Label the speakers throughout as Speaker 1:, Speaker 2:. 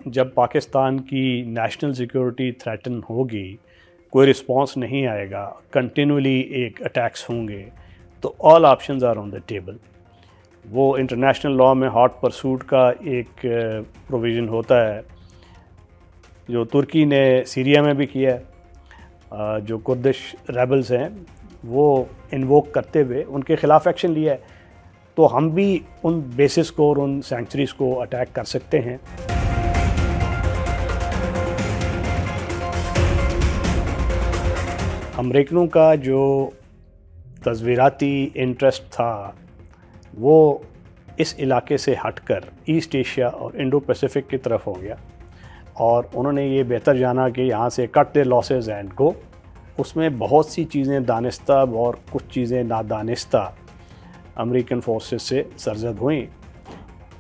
Speaker 1: جب پاکستان کی national security threaten ہوگی، کوئی رسپانس نہیں آئے گا، کنٹینولی ایک اٹیکس ہوں گے، تو all options are on the table. وہ انٹرنیشنل لاء میں ہاٹ پرسوٹ کا ایک پروویژن ہوتا ہے جو ترکی نے سیریا میں بھی کیا ہے، جو کردش ریبلز ہیں وہ انووک کرتے ہوئے ان کے خلاف ایکشن لیا ہے، تو ہم بھی ان بیسز کو اور ان سینکچریز کو اٹیک کر سکتے ہیں۔ امریکنوں کا جو تصویراتی انٹرسٹ تھا وہ اس علاقے سے ہٹ کر ایسٹ ایشیا اور انڈو پیسیفک کی طرف ہو گیا، اور انہوں نے یہ بہتر جانا کہ یہاں سے کٹ دے لاسز اینڈ گو۔ اس میں بہت سی چیزیں دانستہ اور کچھ چیزیں نادانستہ امریکن فورسز سے سرزد ہوئیں،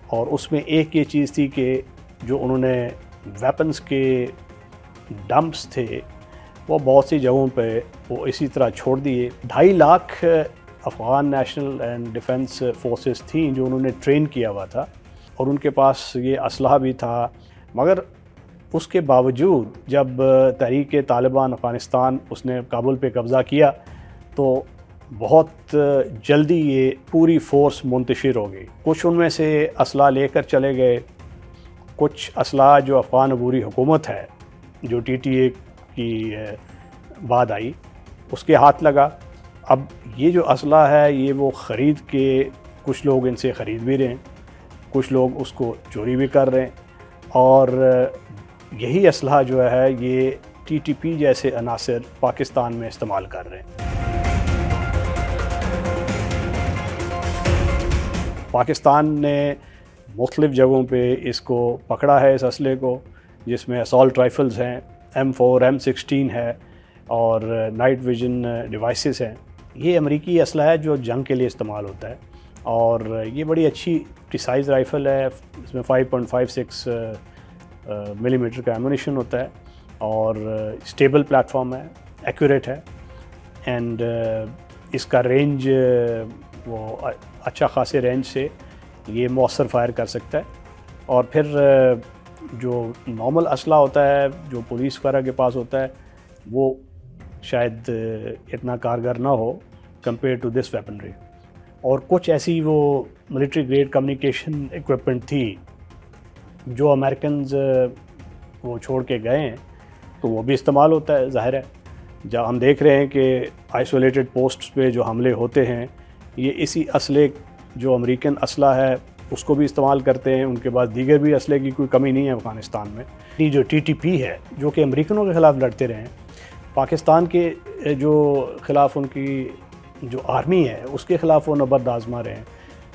Speaker 1: اور اس میں ایک یہ چیز تھی کہ جو انہوں نے ویپنز کے ڈمپس تھے وہ بہت سی جگہوں پہ وہ اسی طرح چھوڑ دیے۔ 2.5 lakh Afghan national and defence forces تھیں جو انہوں نے ٹرین کیا ہوا تھا، اور ان کے پاس یہ اسلحہ بھی تھا، مگر اس کے باوجود جب تحریک طالبان افغانستان اس نے کابل پہ قبضہ کیا تو بہت جلدی یہ پوری فورس منتشر ہو گئی۔ کچھ ان میں سے اسلحہ لے کر چلے گئے، کچھ اسلحہ جو افغان عبوری حکومت ہے جو TTA کی بعد آئی اس کے ہاتھ لگا۔ اب یہ جو اسلحہ ہے یہ وہ خرید کے کچھ لوگ ان سے خرید بھی رہے ہیں، کچھ لوگ اس کو چوری بھی کر رہے ہیں، اور یہی اسلحہ جو ہے یہ TTP جیسے عناصر پاکستان میں استعمال کر رہے ہیں۔ پاکستان نے مختلف جگہوں پہ اس کو پکڑا ہے، اس اسلحے کو، جس میں اسالٹ رائفلز ہیں، M4 M16 ہے، اور نائٹ ویژن ڈیوائسز ہیں۔ یہ امریکی اسلحہ ہے جو جنگ کے لیے استعمال ہوتا ہے، اور یہ بڑی اچھی پریسائز رائفل ہے۔ اس میں 5.56 ملی میٹر کا ایمونیشن ہوتا ہے، اور اسٹیبل پلیٹ فارم ہے، ایکوریٹ ہے، اینڈ اس کا رینج وہ اچھا خاصے رینج سے یہ مؤثر فائر کر سکتا ہے۔ اور پھر جو نارمل اسلحہ ہوتا ہے جو پولیس وغیرہ کے پاس ہوتا ہے وہ شاید اتنا کارگر نہ ہو کمپیئر ٹو دس ویپنری، اور کچھ ایسی وہ ملٹری گریڈ کمیونیکیشن ایکوپمنٹ تھی جو امریکنز وہ چھوڑ کے گئے ہیں، تو وہ بھی استعمال ہوتا ہے، ظاہر ہے۔ جب ہم دیکھ رہے ہیں کہ آئسولیٹڈ پوسٹس پہ جو حملے ہوتے ہیں یہ اسی اسلحے جو امریکن اسلحہ ہے اس کو بھی استعمال کرتے ہیں، ان کے پاس دیگر بھی اسلحے کی کوئی کمی نہیں ہے افغانستان میں۔ یہ جو TTP ہے جو کہ امریکنوں کے خلاف لڑتے رہے ہیں، پاکستان کے جو خلاف ان کی جو آرمی ہے اس کے خلاف وہ نبرد آزما رہے ہیں۔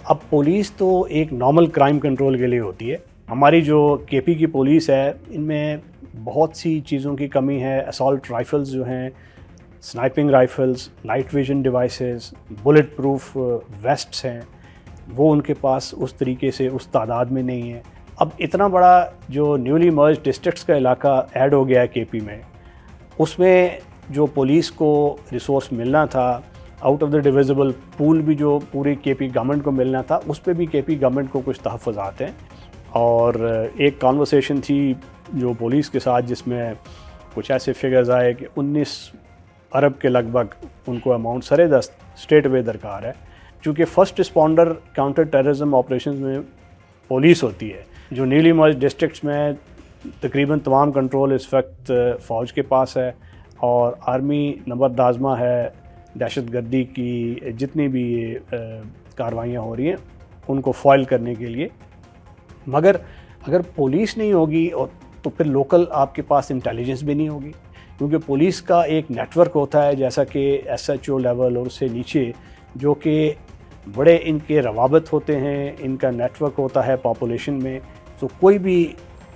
Speaker 1: اب پولیس تو ایک نارمل کرائم کنٹرول کے لیے ہوتی ہے، ہماری جو KP کی پولیس ہے ان میں بہت سی چیزوں کی کمی ہے۔ اسالٹ رائفلز جو ہیں، sniping rifles, night vision devices, bullet proof vests ہیں، وہ ان کے پاس اس طریقے سے اس تعداد میں نہیں ہے۔ اب اتنا بڑا جو نیولی مرج ڈسٹرکٹس کا علاقہ ایڈ ہو گیا ہے KP میں، اس میں جو پولیس کو ریسورس ملنا تھا out of the divisible pool بھی جو پوری KP گورنمنٹ کو ملنا تھا اس پہ بھی KP گورنمنٹ کو کچھ تحفظات ہیں۔ اور ایک کانورسیشن تھی جو پولیس کے ساتھ جس میں کچھ ایسے فگرز آئے کہ 19 ارب کے لگ بھگ ان کو اماؤنٹ سرے دست اسٹیٹ وے درکار ہے، چونکہ first responder counter terrorism operations میں پولیس ہوتی ہے۔ جو نیولی مرج ڈسٹرکٹس میں تقریباً تمام کنٹرول اس وقت فوج کے پاس ہے، اور آرمی نبرد آزما ہے دہشت گردی کی جتنی بھی کاروائیاں ہو رہی ہیں ان کو فوائل کرنے کے لیے۔ مگر اگر پولیس نہیں ہوگی تو پھر لوکل آپ کے پاس انٹیلیجنس بھی نہیں ہوگی، کیونکہ پولیس کا ایک نیٹ ورک ہوتا ہے جیسا کہ SHO لیول اور اس سے نیچے جو کہ بڑے ان کے روابط ہوتے ہیں، ان کا نیٹ ورک ہوتا ہے پاپولیشن میں۔ تو کوئی بھی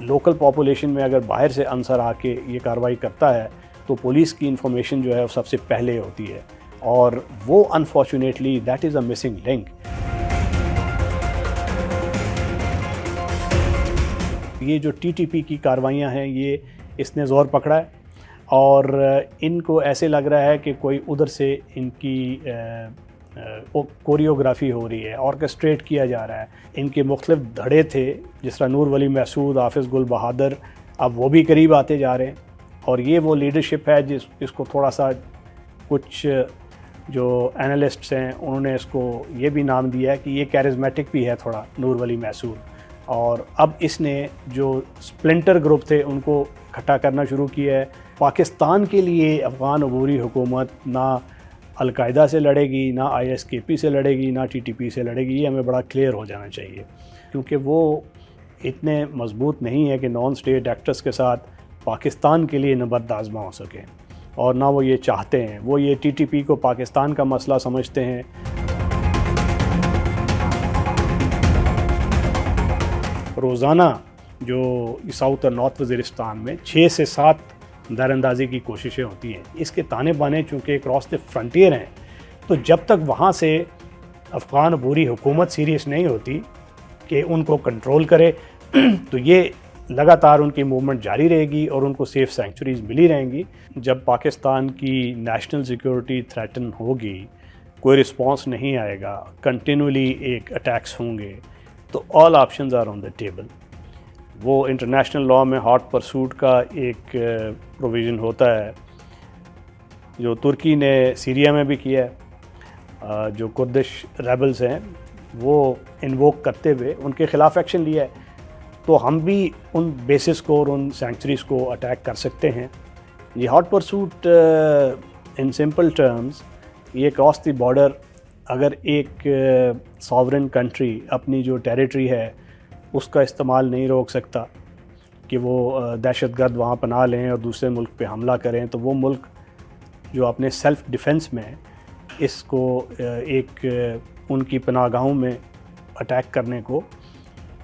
Speaker 1: لوکل پاپولیشن میں اگر باہر سے عنصر آ کے یہ کارروائی کرتا ہے تو پولیس کی انفارمیشن جو ہے وہ سب سے پہلے ہوتی ہے، اور وہ unfortunately that is a missing link. یہ جو TTP کی کاروائیاں ہیں یہ اس نے زور پکڑا ہے، اور ان کو ایسے لگ رہا ہے کہ کوئی ادھر سے ان کی کوریوگرافی ہو رہی ہے, آرکسٹریٹ کیا جا رہا ہے. ان کے مختلف دھڑے تھے جس طرح نور ولی محسود, حافظ گل بہادر, اب وہ بھی قریب آتے جا رہے ہیں. اور یہ وہ لیڈرشپ ہے جس کو تھوڑا سا کچھ جو انالسٹس ہیں انہوں نے اس کو یہ بھی نام دیا ہے کہ یہ کیرزمیٹک بھی ہے تھوڑا نور ولی محسود. اور اب اس نے جو سپلنٹر گروپ تھے ان کو اکٹھا کرنا شروع کیا ہے. پاکستان کے لیے افغان عبوری حکومت نہ القاعدہ سے لڑے گی, نہ ISKP سے لڑے گی, نہ TTP سے لڑے گی. یہ ہمیں بڑا کلیئر ہو جانا چاہیے, کیونکہ وہ اتنے مضبوط نہیں ہے کہ نان اسٹیٹ ایکٹرز کے ساتھ پاکستان کے لیے نبرد آزما ہو سکے, اور نہ وہ یہ چاہتے ہیں. وہ یہ TTP کو پاکستان کا مسئلہ سمجھتے ہیں. روزانہ جو ساؤتھ اور نارتھ وزیرستان میں 6 سے 7 دار اندازی کی کوششیں ہوتی ہیں. اس کے تانے بانے چونکہ کراس دی فرنٹیئر ہیں, تو جب تک وہاں سے افغان عبوری حکومت سیریس نہیں ہوتی کہ ان کو کنٹرول کرے تو یہ لگاتار ان کی موومنٹ جاری رہے گی اور ان کو سیف سینکچوریز ملی رہیں گی. جب پاکستان کی نیشنل سیکیورٹی تھریٹن ہوگی, کوئی رسپانس نہیں آئے گا, کنٹینولی ایک اٹیکس ہوں گے, تو all options are on the table. وہ انٹرنیشنل لاء میں ہاٹ پرسوٹ کا ایک پروویژن ہوتا ہے جو ترکی نے سیریا میں بھی کیا ہے. جو کردش ریبلز ہیں وہ انووک کرتے ہوئے ان کے خلاف ایکشن لیا ہے, تو ہم بھی ان بیسس کو اور ان سینکچوریز کو اٹیک کر سکتے ہیں. یہ hot pursuit in simple terms, یہ کراس دی بارڈر اگر ایک ساورن کنٹری اپنی جو ٹیریٹری ہے اس کا استعمال نہیں روک سکتا کہ وہ دہشت گرد وہاں پناہ لیں اور دوسرے ملک پہ حملہ کریں, تو وہ ملک جو اپنے سیلف ڈیفنس میں اس کو ایک ان کی پناہ گاہوں میں اٹیک کرنے کو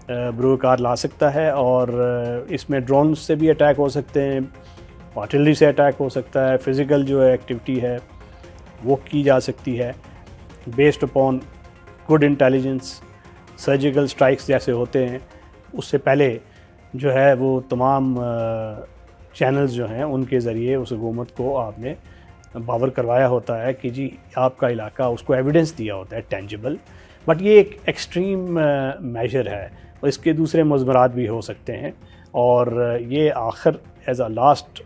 Speaker 1: بروئے کار لا سکتا ہے. اور اس میں ڈرون سے بھی اٹیک ہو سکتے ہیں, آرٹلری سے اٹیک ہو سکتا ہے, فزیکل جو ایکٹیویٹی ہے وہ کی جا سکتی ہے based upon good intelligence. Surgical strikes جیسے ہوتے ہیں اس سے پہلے جو ہے وہ تمام چینلز جو ہیں ان کے ذریعے اس حکومت کو آپ نے باور کروایا ہوتا ہے کہ جی آپ کا علاقہ, اس کو ایویڈنس دیا ہوتا ہے ٹینجیبل. بٹ یہ ایک ایکسٹریم میجر ہے اور اس کے دوسرے مضمرات بھی ہو سکتے ہیں, اور یہ آخر ایز اے لاسٹ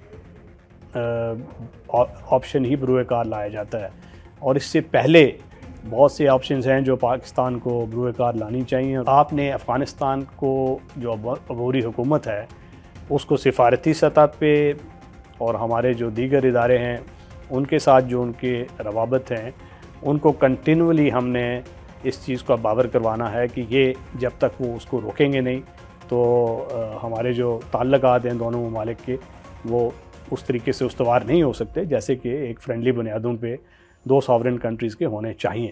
Speaker 1: آپشن ہی بروئے کار لایا جاتا ہے. اور اس سے پہلے بہت سے آپشنز ہیں جو پاکستان کو بروئے کار لانی چاہیے. آپ نے افغانستان کو جو عبوری حکومت ہے اس کو سفارتی سطح پہ اور ہمارے جو دیگر ادارے ہیں ان کے ساتھ جو ان کے روابط ہیں ان کو کنٹینولی ہم نے اس چیز کو باور کروانا ہے کہ یہ جب تک وہ اس کو روکیں گے نہیں تو ہمارے جو تعلقات ہیں دونوں ممالک کے وہ اس طریقے سے استوار نہیں ہو سکتے جیسے کہ ایک فرینڈلی بنیادوں پہ دو ساورن کنٹریز کے ہونے چاہیے.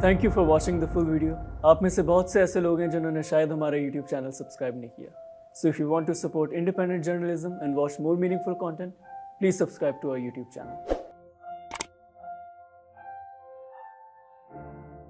Speaker 2: Thank you for watching the full video. آپ میں سے بہت سے ایسے لوگ ہیں جنہوں نے شاید ہمارا یوٹیوب چینل سبسکرائب نہیں کیا. So if you want to support independent journalism and watch more meaningful content, please subscribe to our YouTube channel.